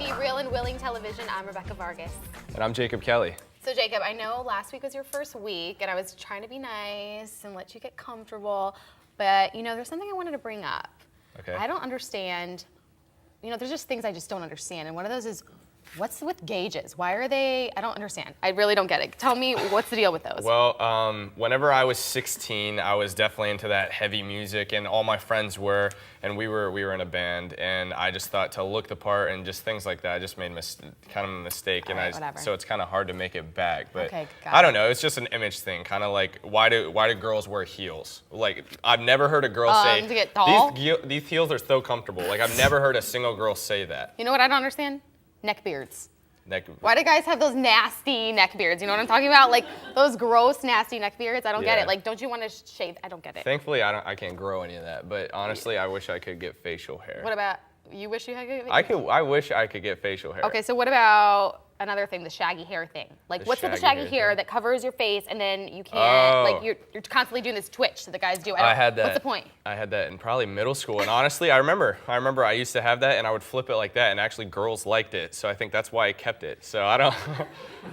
TV Real and Willing Television. I'm Rebecca Vargas. And I'm Jacob Kelly. So Jacob, I know last week was your first week, and I was trying to be nice and let you get comfortable, but you know, there's something I wanted to bring up. Okay. I don't understand, you know, there's just things I just don't understand, and one of those is, what's with gauges? Why are they, I don't understand. I really don't get it. Tell me, what's the deal with those? Well, whenever I was 16, I was definitely into that heavy music, and all my friends were, and we were in a band, and I just thought to look the part and just things like that. I just made kind of a mistake, All right, whatever. so it's kind of hard to make it back. But Okay, got I don't know. It's just an image thing. Kind of like why do girls wear heels? Like I've never heard a girl say to get tall? these heels are so comfortable. Like I've never heard a single girl say that. You know what I don't understand? Neck beards. Why do guys have those nasty neck beards? You know what I'm talking about? Like those gross, nasty neck beards. I don't get Yeah. it. Like, don't you want to shave? I don't get it. Thankfully, I can't grow any of that. But honestly, I wish I could get facial hair. What about, you wish you had? I wish I could get facial hair. Okay, so what about another thing, the shaggy hair thing? Like, The what's with the shaggy shaggy hair hair thing? that covers your face and then you can't, like, Oh. you're constantly doing this twitch that the guys do. I had that. What's the point? I had that in probably middle school, and honestly, I remember I used to have that, and I would flip it like that, and actually girls liked it, so I think that's why I kept it. So I don't,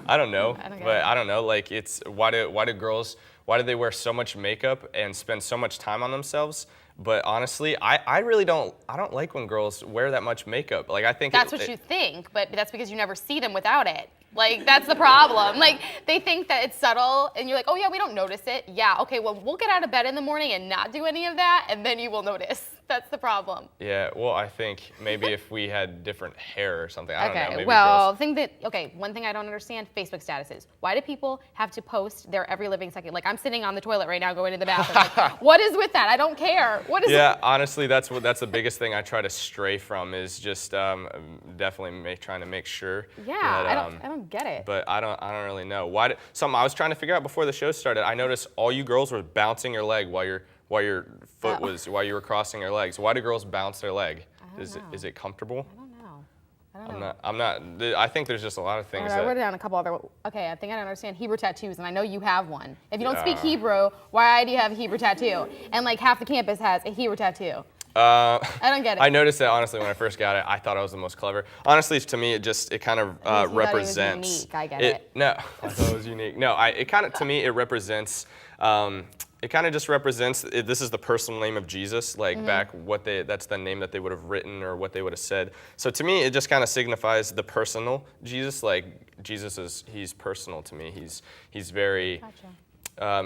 I don't know, I don't get but it. I don't know. Like it's why do they wear so much makeup and spend so much time on themselves? But honestly, I really don't. I don't like when girls wear that much makeup. Like I think That's what you think, but that's because you never see them without it. Like, that's the problem. Like, they think that it's subtle, and you're like, oh yeah, we don't notice it. Yeah, okay, well, we'll get out of bed in the morning and not do any of that, and then you will notice. That's the problem. Yeah, well, I think maybe if we had different hair or something, I don't know. Okay, Maybe well, girls. one thing I don't understand, Facebook statuses. Why do people have to post their every living second? Like, I'm sitting on the toilet right now going to the bathroom. Like, what is with that? I don't care. What is Yeah, honestly, that's the biggest thing I try to stray from is just definitely trying to make sure. Yeah, that, I don't get it. But I don't really know something I was trying to figure out before the show started. I noticed all you girls were bouncing your leg while your foot while you were crossing your legs. Why do girls bounce their leg? Is it comfortable? I don't know. I'm not. I think there's just a lot of things. I wrote down a couple other. Okay, I think I don't understand Hebrew tattoos, and I know you have one. If you don't speak Hebrew, why do you have a Hebrew tattoo? And like half the campus has a Hebrew tattoo. I don't get it. I noticed that honestly when I first got it. I thought I was the most clever. Honestly, to me, it kind of You thought it was represents. unique. I get it. No, I thought it was unique. No, to me it represents. It kind of just represents. This is the personal name of Jesus. Like back that's the name that they would have written or what they would have said. So to me, it just kind of signifies the personal Jesus. Like he's personal to me. He's very. Gotcha.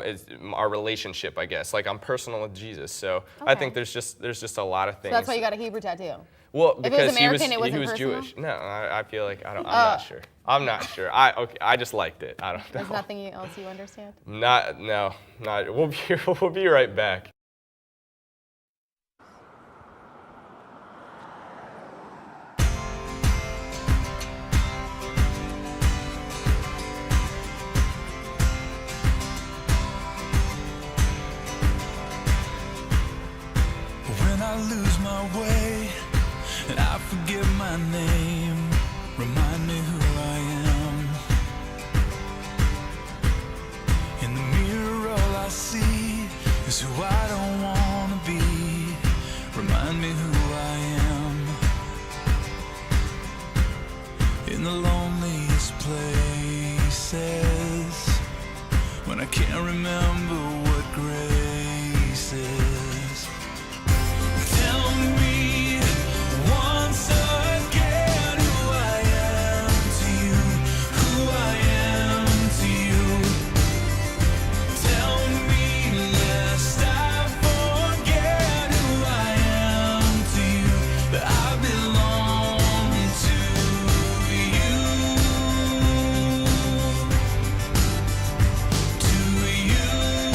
It's our relationship, I guess. Like I'm personal with Jesus, so I think there's just a lot of things. So that's why you got a Hebrew tattoo. Well, If it was because American, it he wasn't was personal? Jewish. No, I feel like I'm not sure. I'm not sure. I just liked it. I don't know. There's nothing else you understand. Not. We'll be right back. When I lose my way and I forget my name, remind me who I am. In the mirror all I see is who I don't wanna be. Remind me who I am. In the loneliest places, when I can't remember what grace is. Tell me once again who I am to you, who I am to you. Tell me lest I forget who I am to you, that I belong to you. To you.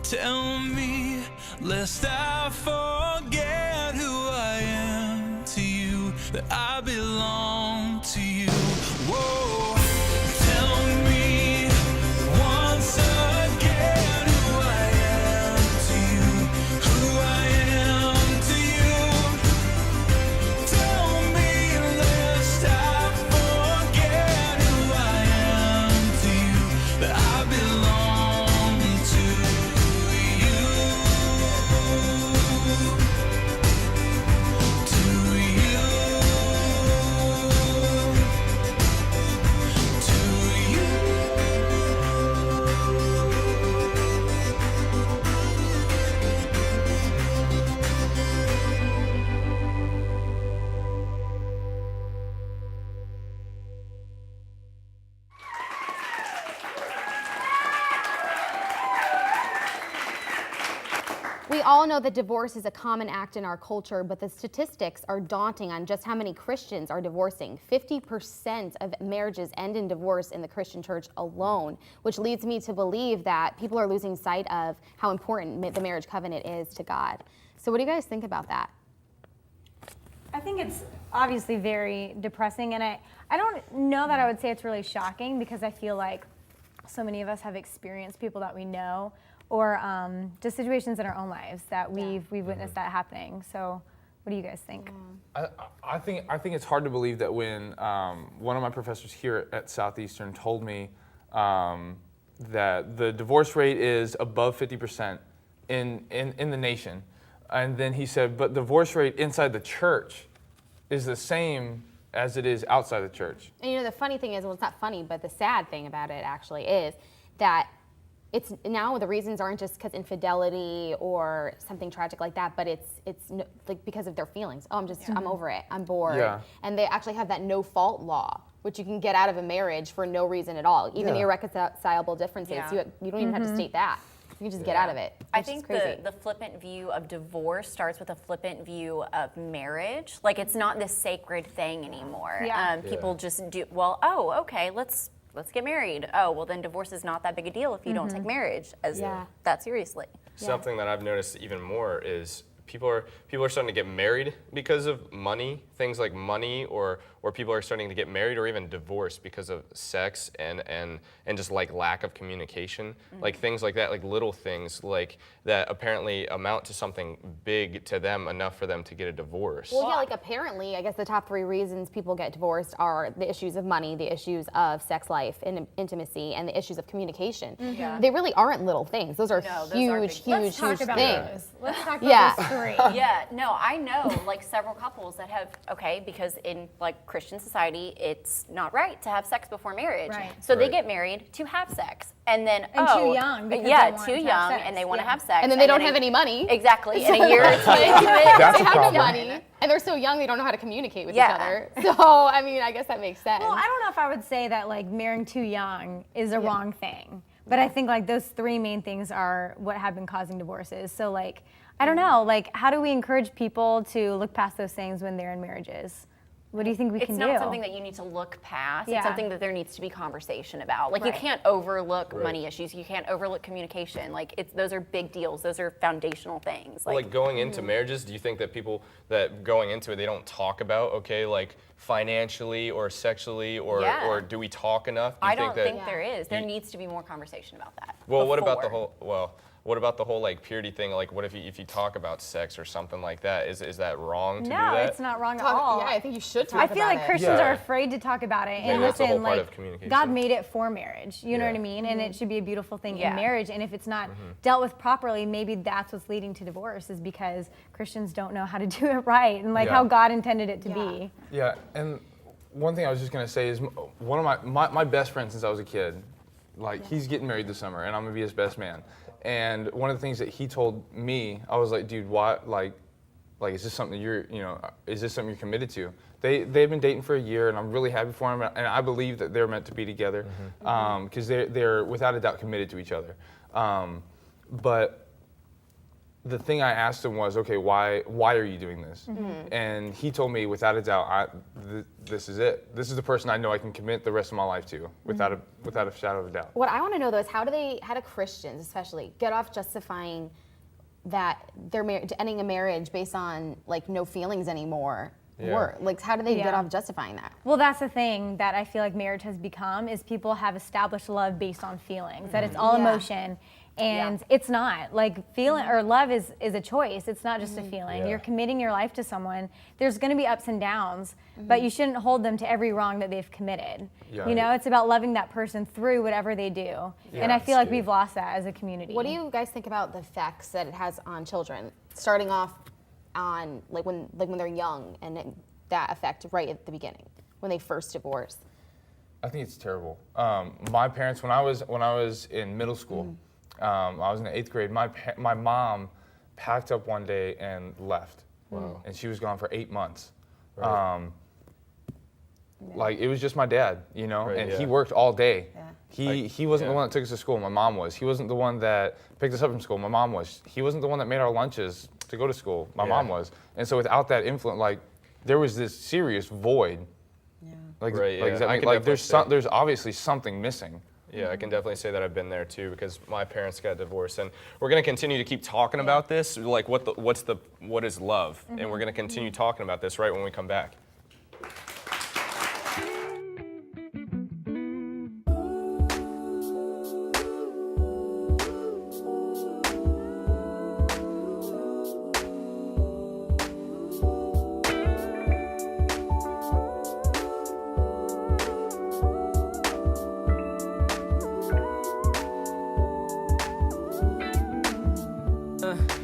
Tell me, lest I forget who I am to you, that I belong to you. Whoa, tell me once again who I am to you, who I am to you. Tell me, lest I forget who I am to you, that I belong to you. To you. To you. We all know that divorce is a common act in our culture, but the statistics are daunting on just how many Christians are divorcing. 50% of marriages end in divorce in the Christian church alone, which leads me to believe that people are losing sight of how important the marriage covenant is to God. So what do you guys think about that? I think it's obviously very depressing, and I don't know that I would say it's really shocking, because I feel like so many of us have experienced people that we know, or just situations in our own lives that we've witnessed that happening. So what do you guys think? I think it's hard to believe that when one of my professors here at Southeastern told me that the divorce rate is above 50% in the nation, and then he said, but the divorce rate inside the church is the same as it is outside the church. And you know, the funny thing is, well, it's not funny, but the sad thing about it actually is that it's now the reasons aren't just because infidelity or something tragic like that, but like because of their feelings. Oh, I'm over it. I'm bored. Yeah. And they actually have that no fault law, which you can get out of a marriage for no reason at all, even Yeah. irreconcilable differences. Yeah. You don't even have to state that. You can just get out of it. I which is think crazy. the flippant view of divorce starts with a flippant view of marriage. Like, it's not this sacred thing anymore. Yeah. People just do, well, oh, okay, let's get married. Oh, well, then divorce is not that big a deal if you don't take marriage as Yeah. that seriously. Something that I've noticed even more is people are starting to get married because of money, things like money, or people are starting to get married or even divorced because of sex and just like lack of communication, like things like that, like little things like that apparently amount to something big to them, enough for them to get a divorce. Well, yeah, like apparently, I guess the top 3 reasons people get divorced are the issues of money, the issues of sex life and intimacy, and the issues of communication. They really aren't little things. Those are No, those are huge, big- huge, Let's talk huge about things. those. Let's talk about Yeah. those 3. Yeah, no, I know like several couples that have, okay, because in like Christian society, it's not right to have sex before marriage. Right. So they Right. get married to have sex. And then, And too young, because yeah, they want too to have young, sex. and they want to Yeah. have sex. And then they don't in have a- any money. Exactly. In a year or two into it, That's They a have no problem. money, and they're so young they don't know how to communicate with Yeah. each other. So, I mean, I guess that makes sense. Well, I don't know if I would say that like marrying too young is a wrong thing, but I think like those 3 main things are what have been causing divorces. So like, I don't know, like how do we encourage people to look past those things when they're in marriages? What do you think we it's can not do? something that you need to look past. Yeah. It's something that there needs to be conversation about. Like you Right. can't overlook money issues. You can't overlook communication. Like those are big deals. Those are foundational things. Like going into marriages, do you think that people that going into it, they don't talk about, okay, like financially or sexually, or Yeah. or do we talk enough? Do you I don't think that, there is. There needs to be more conversation about that. Well, what about the before. whole? What about the whole like purity thing? Like, what if you talk about sex or something like that? Is that wrong to do No, that? it's not wrong at all. yeah, I think you should talk I about feel like it. Christians Yeah. are afraid to talk about it. Maybe And that's a whole listen, part like of communication. God made it for marriage. You know Yeah. what I mean? And it should be a beautiful thing Yeah. in marriage. And if it's not dealt with properly, maybe that's what's leading to divorce, is because Christians don't know how to do it right and like Yeah. how God intended it to be. Yeah, and one thing I was just gonna say is one of my best friends since I was a kid, like he's getting married this summer, and I'm gonna be his best man. And one of the things that he told me, I was like, dude, why, like is this something is this something you're committed to? They've been dating for a year, and I'm really happy for him, and I believe that they're meant to be together, because they're without a doubt committed to each other. But the thing I asked him was, okay, why are you doing this? And he told me, without a doubt, this is it. This is the person I know I can commit the rest of my life to, without a shadow of a doubt. What I want to know though is how do Christians especially get off justifying that they're ending a marriage based on like no feelings anymore? Yeah. Or like how do they get Yeah. off justifying that? Well, that's the thing that I feel like marriage has become is people have established love based on feelings, that it's all Yeah. emotion. And it's not. Like feeling or love is a choice. It's not just a feeling. Yeah. You're committing your life to someone. There's going to be ups and downs, but you shouldn't hold them to every wrong that they've committed. Yeah. You know, it's about loving that person through whatever they do. And I feel like we've lost that as a community. What do you guys think about the effects that it has on children? Starting off on like when they're young and that effect right at the beginning when they first divorce. I think it's terrible. My parents, when I was in middle school, I was in the 8th grade. My mom packed up one day and left, and she was gone for 8 months. Right. Like it was just my dad, you know, Right, and yeah. he worked all day. Yeah. He wasn't the yeah. one that took us to school. My mom was. He wasn't the one that picked us up from school. My mom was. He wasn't the one that made our lunches to go to school. My Yeah. mom was. And so without that influence, like there was this serious void. Yeah. Like, Right, like, yeah. does that I mean- can like definitely there's see. there's obviously something missing. Yeah, I can definitely say that I've been there too because my parents got divorced, and we're gonna continue to keep talking about this, like what is love, and we're gonna continue talking about this right when we come back.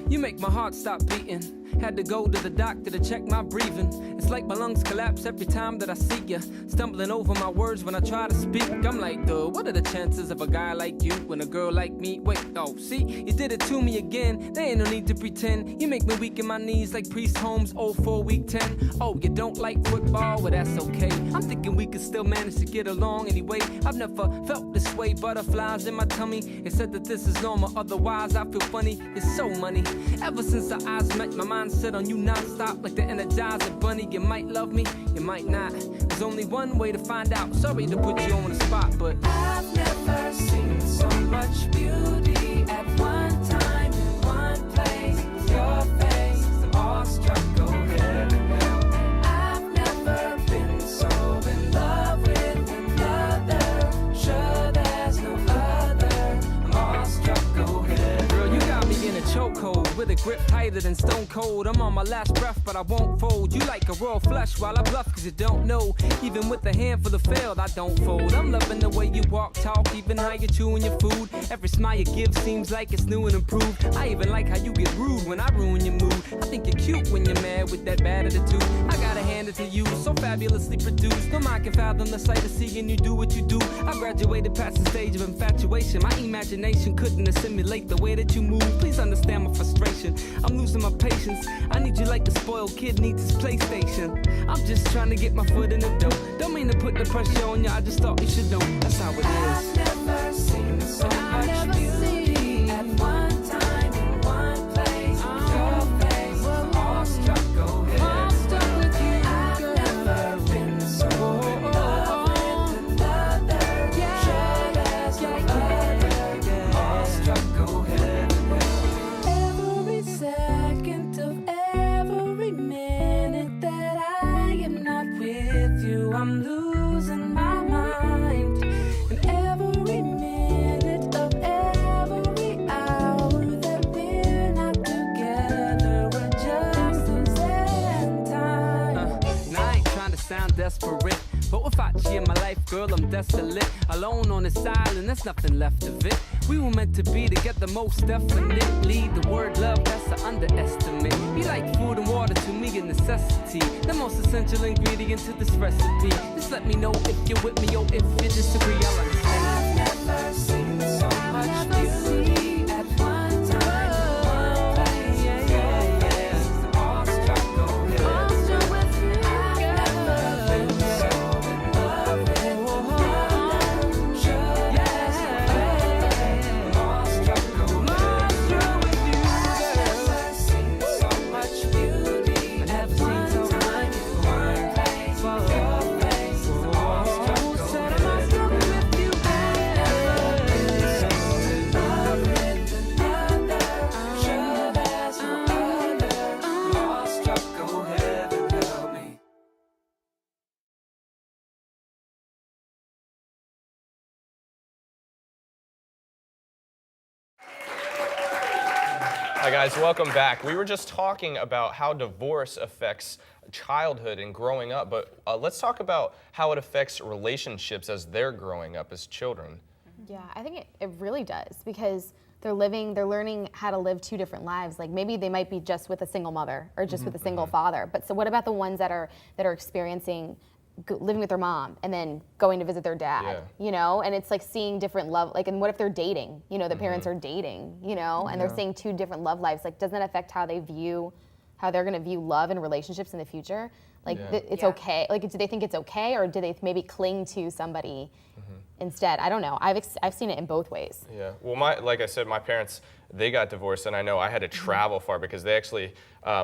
You make my heart stop beating. Had to go to the doctor to check my breathing. It's like my lungs collapse every time that I see you. Stumbling over my words when I try to speak. I'm like, duh, what are the chances of a guy like you when a girl like me? Wait, oh, see, you did it to me again. There ain't no need to pretend. You make me weak in my knees like Priest Holmes, 04 week 10. Oh, you don't like football? Well, that's okay. I'm thinking we could still manage to get along anyway. I've never felt this way. Butterflies in my tummy. It said that this is normal. Otherwise, I feel funny. It's so money. Ever since our eyes met, my mind set on you non-stop like the Energizer Bunny. You might love me, you might not. There's only one way to find out. Sorry to put you on the spot, but I've never seen so much beauty at one time in one place. Your face, I'm awestruck, go ahead. I've never been so in love with another. Sure there's no other. I'm awestruck, go ahead. girl, you got me in a chokehold with a grip tighter than Stone Cold. I'm on my last breath, but I won't fold. You like a raw flush while I bluff, cause you don't know. Even with a handful of failed, I don't fold. I'm loving the way you walk, talk, even how you chewing your food. Every smile you give seems like it's new and improved. I even like how you get rude when I ruin your mood. I think you're cute when you're mad with that bad attitude. I gotta hand it to you, so fabulously produced. No mind can fathom the sight of seeing you do what you do. I graduated past the stage of infatuation. My imagination couldn't assimilate the way that you move. Please understand my frustration. I'm losing my patience. I need you like the spoiled kid needs his PlayStation. I'm just trying to get my foot in the door. Don't mean to put the pressure on you, I just thought you should know. That's how it is. I've never seen so much beauty at one time in one place. Your face, I'm awestruck, go ahead. I've never been so in love with another. Sure there's no other. Awestruck, go ahead. Every second of every minute that I am not with you, I'm losing my mind. And every minute of every hour that we're not together, we're just losing time. And I ain't trying to sound desperate, but without you in my life, girl, I'm desolate. Alone on this island, there's nothing left of it. We were meant to be together most definitely. The word love, that's an underestimate. You like food and water, to me a necessity. The most essential ingredient to this recipe. Just let me know if you're with me or if you disagree, I'll understand. I've never seen so much beauty at one time in one place. Your face, I'm awestruck, go ahead. I've never been so in love with another. Sure there's no other. I'm awestruck, go ahead. Hi guys, welcome back. We were just talking about how divorce affects childhood and growing up, but let's talk about how it affects relationships as they're growing up as children. Yeah, I think it really does, because they're learning how to live two different lives. Like maybe they might be just with a single mother or just with a single father. But so what about the ones that are experiencing living with their mom and then going to visit their dad, you know? And it's like seeing different love, like, and what if they're dating? You know, the parents are dating, you know, and they're seeing two different love lives. Like, doesn't that affect how they're gonna view love and relationships in the future? Like, it's okay. Like, do they think it's okay, or do they maybe cling to somebody instead? I don't know. I've seen it in both ways. Yeah. Well, like I said, my parents, they got divorced, and I know I had to travel far because they actually,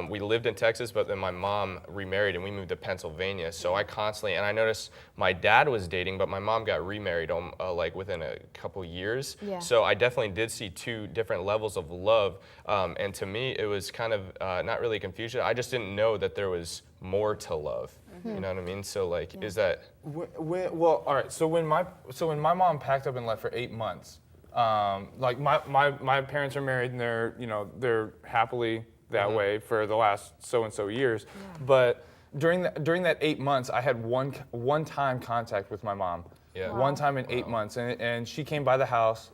we lived in Texas, but then my mom remarried and we moved to Pennsylvania. So I constantly, and I noticed my dad was dating, but my mom got remarried like within a couple years. Yeah. So I definitely did see two different levels of love. And to me, it was kind of not really confusion. I just didn't know that there was more to love. You know what I mean? So like, is that? Well, all right. So when my mom packed up and left for 8 months, like my parents are married and they're happily that way for the last so and so years. But during that 8 months, I had one time contact with my mom. Yeah. One time in 8 months, and she came by the house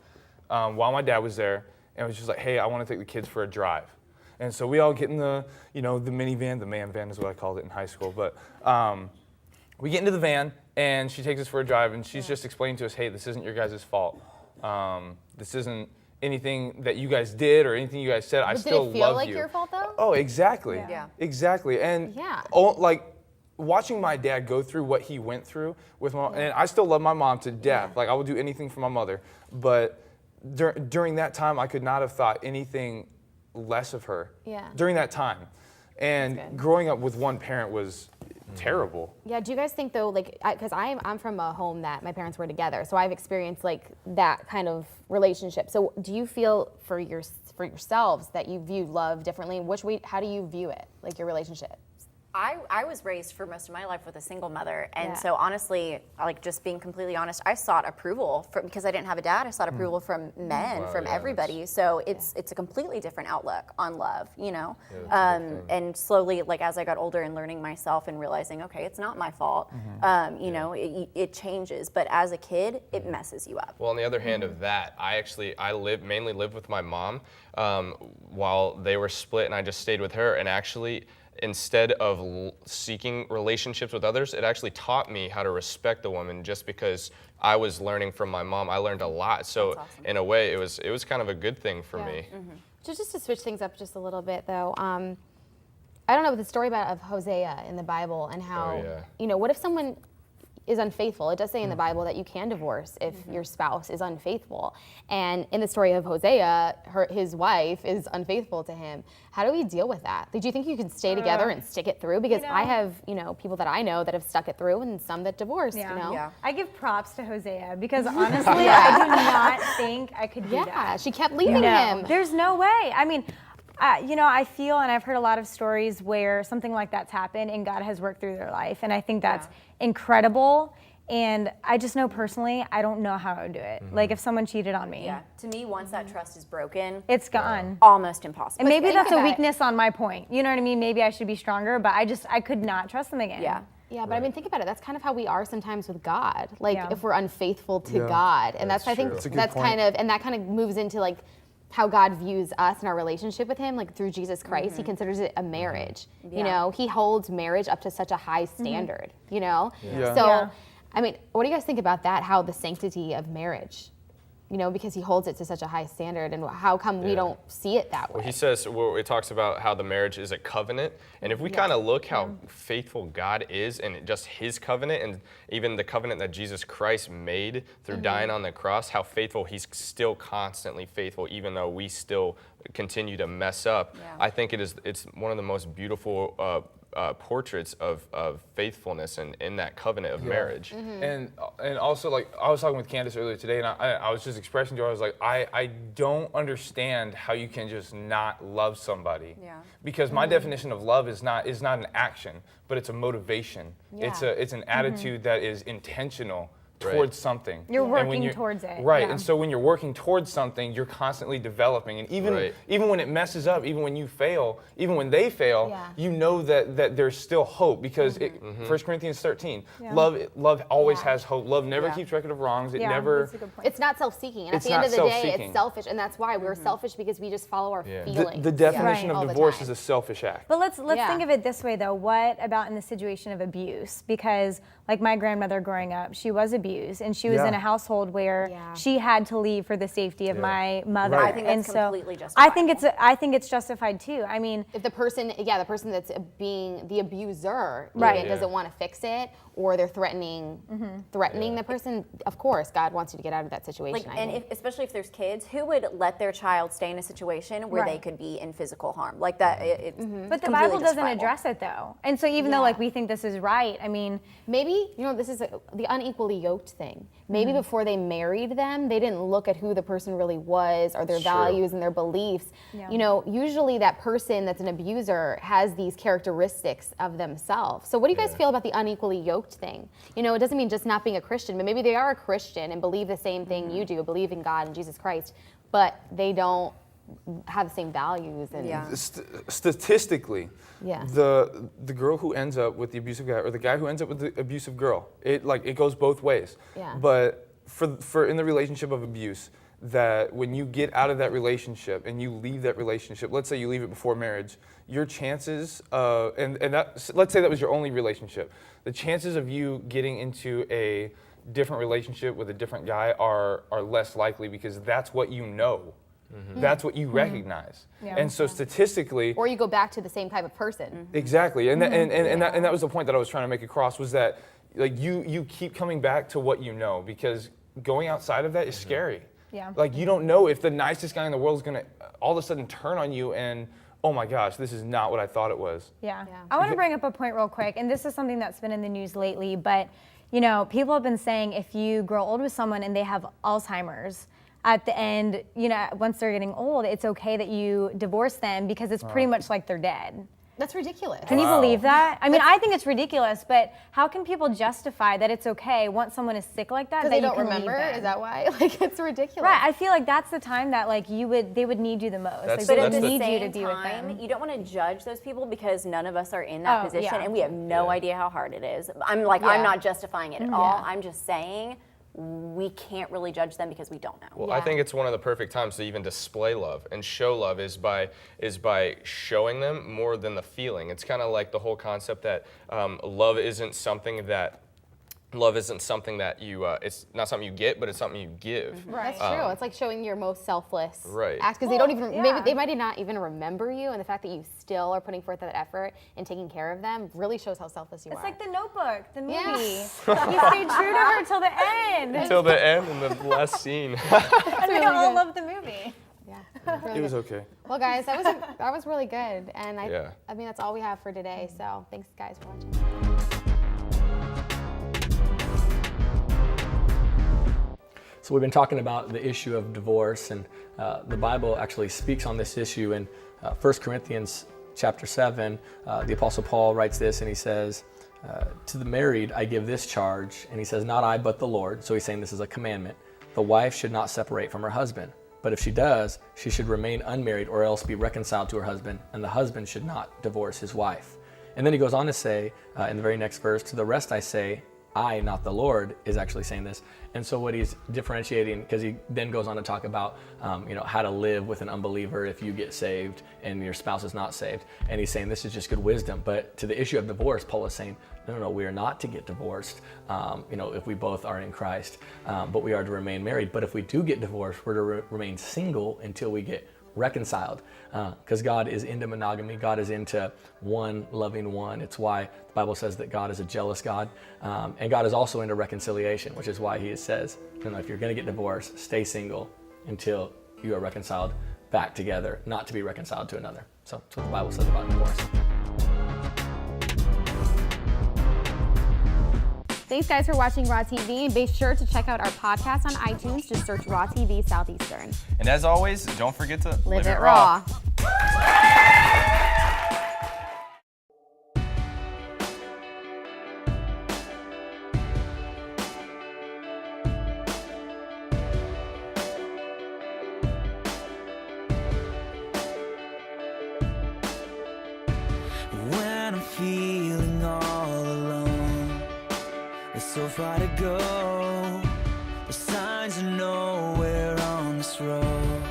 while my dad was there, and was just like, "Hey, I want to take the kids for a drive." And so we all get in the minivan, the man van is what I called it in high school. But we get into the van, and she takes us for a drive, and she's just explaining to us, "Hey, this isn't your guys' fault. This isn't anything that you guys did or anything you guys said. I still love you." Did it feel like your fault though? Oh, exactly. Yeah. Exactly. And Yeah. like watching my dad go through what he went through with my, and I still love my mom to death. Like I would do anything for my mother, but during that time, I could not have thought anything less of her. Yeah. During that time, and good. growing up with one parent was terrible. Yeah, do you guys think though, like, because I'm from a home that my parents were together, so I've experienced like that kind of relationship. So do you feel for yourselves that you view love differently? How do you view it, like your relationship? I was raised for most of my life with a single mother, and Yeah. so honestly, like just being completely honest, I sought approval because I didn't have a dad. I sought approval from men, from everybody. So it's a completely different outlook on love, you know. And slowly, like as I got older and learning myself and realizing, okay, it's not my fault. You know, it changes, but as a kid, it messes you up. Well, on the other hand of that, I mainly lived with my mom while they were split, and I just stayed with her. And actually, instead of seeking relationships with others, it actually taught me how to respect the woman. Just because I was learning from my mom, I learned a lot. So awesome. in a way, it was kind of a good thing for me. Just to switch things up just a little bit though, I don't know, the story of Hosea in the Bible and how, you know, what if someone is unfaithful? It does say in the Bible that you can divorce if your spouse is unfaithful. And in the story of Hosea, his wife is unfaithful to him. How do we deal with that? Do you think you can stay together and stick it through? Because I have, you know, people that I know that have stuck it through and some that divorced, you know? Yeah. I give props to Hosea because honestly, I do not think I could do that. Yeah, she kept leaving No, him. there's no way. I mean, you know, I feel, and I've heard a lot of stories where something like that's happened and God has worked through their life. And I think that's incredible. And I just know personally, I don't know how I would do it. Like if someone cheated on me, Yeah. To me, once that trust is broken, it's gone. almost impossible. And maybe think that's a about it. weakness on my point. You know what I mean? Maybe I should be stronger, but I could not trust them again. Yeah. Yeah, but I mean, think about it. That's kind of how we are sometimes with God. Like, Yeah. if we're unfaithful to God, and that's I think That's a good that's point. kind of, and that kind of moves into like how God views us and our relationship with Him. Like through Jesus Christ, He considers it a marriage. You Yeah. know, He holds marriage up to such a high standard. You know, Yeah. so Yeah. I mean, what do you guys think about that? How the sanctity of marriage? You know, because He holds it to such a high standard, and how come we don't see it that way? Well, he says, it talks about how the marriage is a covenant. And if we kind of look how faithful God is and just his covenant, and even the covenant that Jesus Christ made through dying on the cross, how faithful he's still constantly faithful, even though we still continue to mess up. Yeah. I think it's one of the most beautiful portraits of faithfulness and in that covenant of marriage. And also, like, I was talking with Candace earlier today, and I was just expressing to her, I was like, I don't understand how you can just not love somebody. Yeah. Because my definition of love is not an action, but it's a motivation. Yeah. It's an attitude that is intentional towards something. You're And when working towards it, Right, yeah. and so when you're working towards something, you're constantly developing. And even when it messes up, even when you fail, even when they fail, Yeah. you know that there's still hope because Mm-hmm. 1 Corinthians 13, love always Yeah. has hope. Love never Yeah. keeps record of wrongs. It Yeah, never. that's a good point. It's not self-seeking, and at It's the end not of the day, self-seeking. it's selfish, and that's why we're selfish because we just follow our Yeah. feelings. The definition Right. all of the divorce time. is a selfish act. But let's Yeah. think of it this way though. What about in the situation of abuse? Because like my grandmother growing up, she was abused and she was Yeah. in a household where Yeah. she had to leave for the safety of my mother. Right. I think that's and so completely I think it's justified too. I mean, If the person that's being the abuser Right. even doesn't want to fix it, or they're threatening the person, of course, God wants you to get out of that situation. Like, I and think. especially if there's kids, who would let their child stay in a situation where they Right. could be in physical harm? Like that, it's but the completely Bible doesn't justifiable. address it though. And so even though Yeah. like we think this is right, I mean, Maybe, this is the unequally yoked thing. Maybe before they married them, they didn't look at who the person really was or their values and their beliefs. Yeah. Usually that person that's an abuser has these characteristics of themselves. So what do you guys feel about the unequally yoked thing? It doesn't mean just not being a Christian, but maybe they are a Christian and believe the same thing you do, believe in God and Jesus Christ, but they don't have the same values. And Yeah. Statistically, Yeah. the girl who ends up with the abusive guy or the guy who ends up with the abusive girl, it goes both ways. Yeah. But for in the relationship of abuse, that when you get out of that relationship and you leave that relationship, let's say you leave it before marriage, your chances and that, let's say that was your only relationship, the chances of you getting into a different relationship with a different guy are less likely because that's what you know. That's what you recognize. Yeah. And so statistically, or you go back to the same type of person. exactly. And that was the point that I was trying to make across was that like you keep coming back to what you know because going outside of that is scary. Yeah. Like you don't know if the nicest guy in the world is gonna all of a sudden turn on you and oh my gosh, this is not what I thought it was. Yeah. Yeah. I want to bring up a point real quick, and this is something that's been in the news lately, but people have been saying if you grow old with someone and they have Alzheimer's, at the end, once they're getting old, it's okay that you divorce them because it's pretty much like they're dead. That's ridiculous. Can you believe that? I mean, I think it's ridiculous, but how can people justify that it's okay once someone is sick like that Because that they you don't can remember? leave them? Is that why? It's ridiculous. Right, I feel like that's the time that they would need you the most. That's- Like, But they at would the need you to same be with time, them. you don't want to judge those people because none of us are in that Oh, position yeah. and we have no Yeah. idea how hard it is. I'm not justifying it at all. I'm just saying we can't really judge them because we don't know. Well, I think it's one of the perfect times to even display love and show love is by showing them more than the feeling. It's kind of like the whole concept that love isn't something that you it's not something you get, but it's something you give. Right. That's true. It's like showing your most selfless Right. act because they don't even yeah. maybe they might not even remember you, and the fact that you still are putting forth that effort and taking care of them really shows how selfless you It's are. like The Notebook, the movie. Yeah. He stayed true to her till the end. Until the end and the last scene. And we all love the movie. yeah. Really It was good. okay. Well, guys, that was really good, and Yeah. I mean that's all we have for today. So thanks guys for watching. So we've been talking about the issue of divorce, and the Bible actually speaks on this issue in 1 Corinthians chapter 7. The Apostle Paul writes this, and he says, to the married I give this charge, and he says, not I but the Lord. So he's saying this is a commandment. The wife should not separate from her husband, but if she does, she should remain unmarried or else be reconciled to her husband, and the husband should not divorce his wife. And then he goes on to say in the very next verse, to the rest I say, I, not the Lord, is actually saying this. And so what he's differentiating, because he then goes on to talk about, how to live with an unbeliever if you get saved and your spouse is not saved. And he's saying this is just good wisdom. But to the issue of divorce, Paul is saying, no, we are not to get divorced, if we both are in Christ, but we are to remain married. But if we do get divorced, we're to remain single until we get reconciled, because God is into monogamy. God is into one loving one. It's why the Bible says that God is a jealous God, and God is also into reconciliation, which is why he says, if you're going to get divorced, stay single until you are reconciled back together, not to be reconciled to another. So that's what the Bible says about divorce. Thanks guys for watching Raw TV, and be sure to check out our podcast on iTunes. Just search Raw TV Southeastern. And as always, don't forget to Live it raw. when I'm feeling all alone. There's so far to go, the signs are nowhere on this road,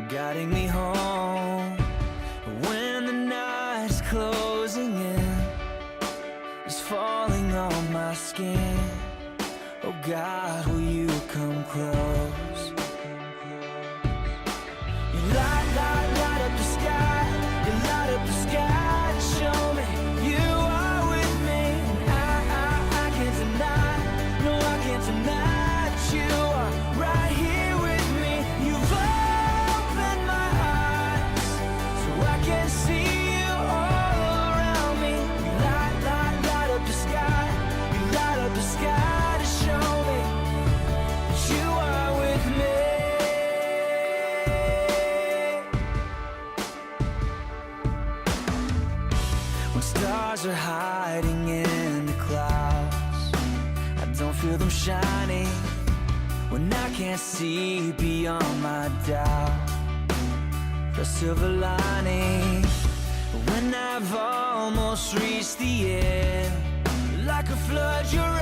guiding me home. When the night is closing in, it's falling on my skin. Oh God, will you come close? You light up the sky. You light up the sky to show me you are with me. I can't deny, no I can't deny that you are right here with me. You've opened my eyes so I can see you all around me. You light up the sky. You light up the sky to show me that you are with me. When stars are hiding in the clouds, I don't feel them shining. When I can't see beyond my doubt, the silver lining. When I've almost reached the end, like a flood you're